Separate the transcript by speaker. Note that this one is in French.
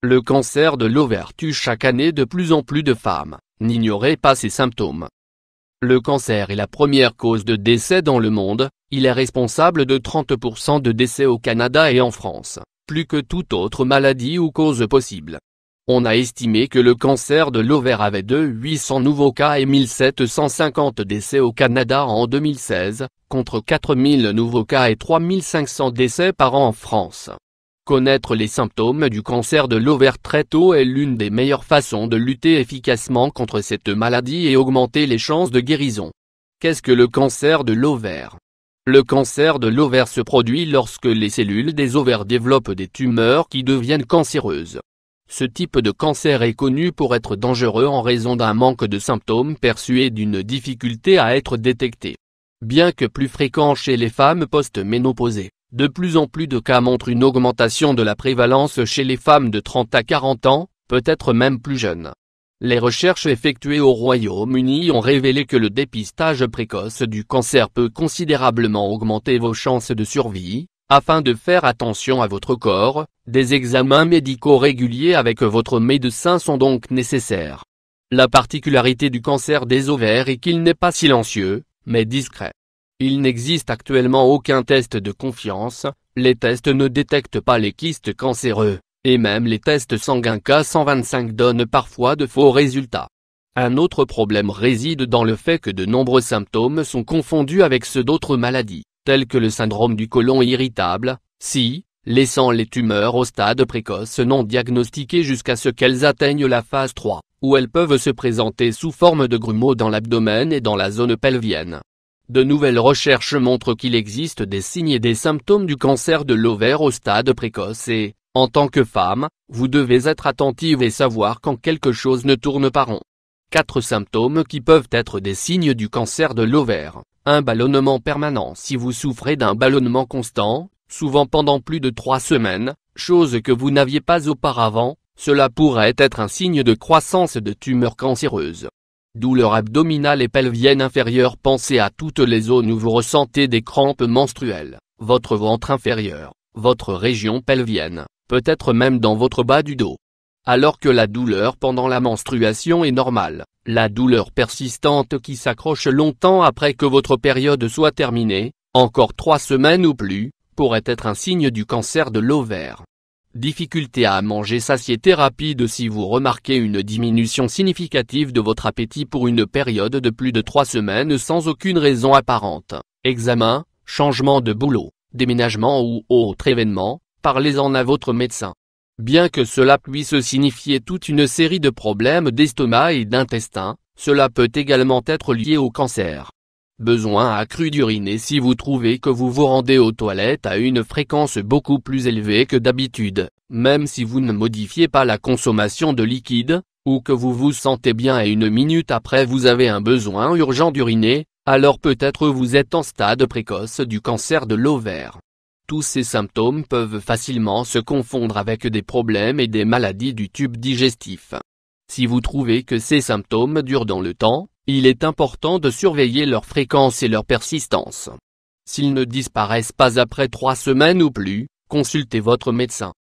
Speaker 1: Le cancer de l'ovaire tue chaque année de plus en plus de femmes, n'ignorez pas ces symptômes. Le cancer est la première cause de décès dans le monde, il est responsable de 30% de décès au Canada et en France, plus que toute autre maladie ou cause possible. On a estimé que le cancer de l'ovaire avait 800 nouveaux cas et 1750 décès au Canada en 2016, contre 4000 nouveaux cas et 3500 décès par an en France. Connaître les symptômes du cancer de l'ovaire très tôt est l'une des meilleures façons de lutter efficacement contre cette maladie et augmenter les chances de guérison. Qu'est-ce que le cancer de l'ovaire? Le cancer de l'ovaire se produit lorsque les cellules des ovaires développent des tumeurs qui deviennent cancéreuses. Ce type de cancer est connu pour être dangereux en raison d'un manque de symptômes perçus et d'une difficulté à être détecté. Bien que plus fréquent chez les femmes post-ménopausées, de plus en plus de cas montrent une augmentation de la prévalence chez les femmes de 30 à 40 ans, peut-être même plus jeunes. Les recherches effectuées au Royaume-Uni ont révélé que le dépistage précoce du cancer peut considérablement augmenter vos chances de survie. Afin de faire attention à votre corps, des examens médicaux réguliers avec votre médecin sont donc nécessaires. La particularité du cancer des ovaires est qu'il n'est pas silencieux, mais discret. Il n'existe actuellement aucun test de confiance, les tests ne détectent pas les kystes cancéreux, et même les tests sanguins K125 donnent parfois de faux résultats. Un autre problème réside dans le fait que de nombreux symptômes sont confondus avec ceux d'autres maladies, tels que le syndrome du côlon irritable, SI, laissant les tumeurs au stade précoce non diagnostiquées jusqu'à ce qu'elles atteignent la phase 3, où elles peuvent se présenter sous forme de grumeaux dans l'abdomen et dans la zone pelvienne. De nouvelles recherches montrent qu'il existe des signes et des symptômes du cancer de l'ovaire au stade précoce et, en tant que femme, vous devez être attentive et savoir quand quelque chose ne tourne pas rond. 4 symptômes qui peuvent être des signes du cancer de l'ovaire. Un ballonnement permanent. Si vous souffrez d'un ballonnement constant, souvent pendant plus de 3 semaines, chose que vous n'aviez pas auparavant, cela pourrait être un signe de croissance de tumeurs cancéreuses. Douleurs abdominales et pelviennes inférieures. Pensez à toutes les zones où vous ressentez des crampes menstruelles, votre ventre inférieur, votre région pelvienne, peut-être même dans votre bas du dos. Alors que la douleur pendant la menstruation est normale, la douleur persistante qui s'accroche longtemps après que votre période soit terminée, encore 3 semaines ou plus, pourrait être un signe du cancer de l'ovaire. Difficulté à manger. Satiété rapide. Si vous remarquez une diminution significative de votre appétit pour une période de plus de 3 semaines sans aucune raison apparente, examen, changement de boulot, déménagement ou autre événement, parlez-en à votre médecin. Bien que cela puisse signifier toute une série de problèmes d'estomac et d'intestin, cela peut également être lié au cancer. Besoin accru d'uriner. Si vous trouvez que vous vous rendez aux toilettes à une fréquence beaucoup plus élevée que d'habitude, même si vous ne modifiez pas la consommation de liquide, ou que vous vous sentez bien et 1 minute après vous avez un besoin urgent d'uriner, alors peut-être vous êtes en stade précoce du cancer de l'ovaire. Tous ces symptômes peuvent facilement se confondre avec des problèmes et des maladies du tube digestif. Si vous trouvez que ces symptômes durent dans le temps, il est important de surveiller leur fréquence et leur persistance. S'ils ne disparaissent pas après 3 semaines ou plus, consultez votre médecin.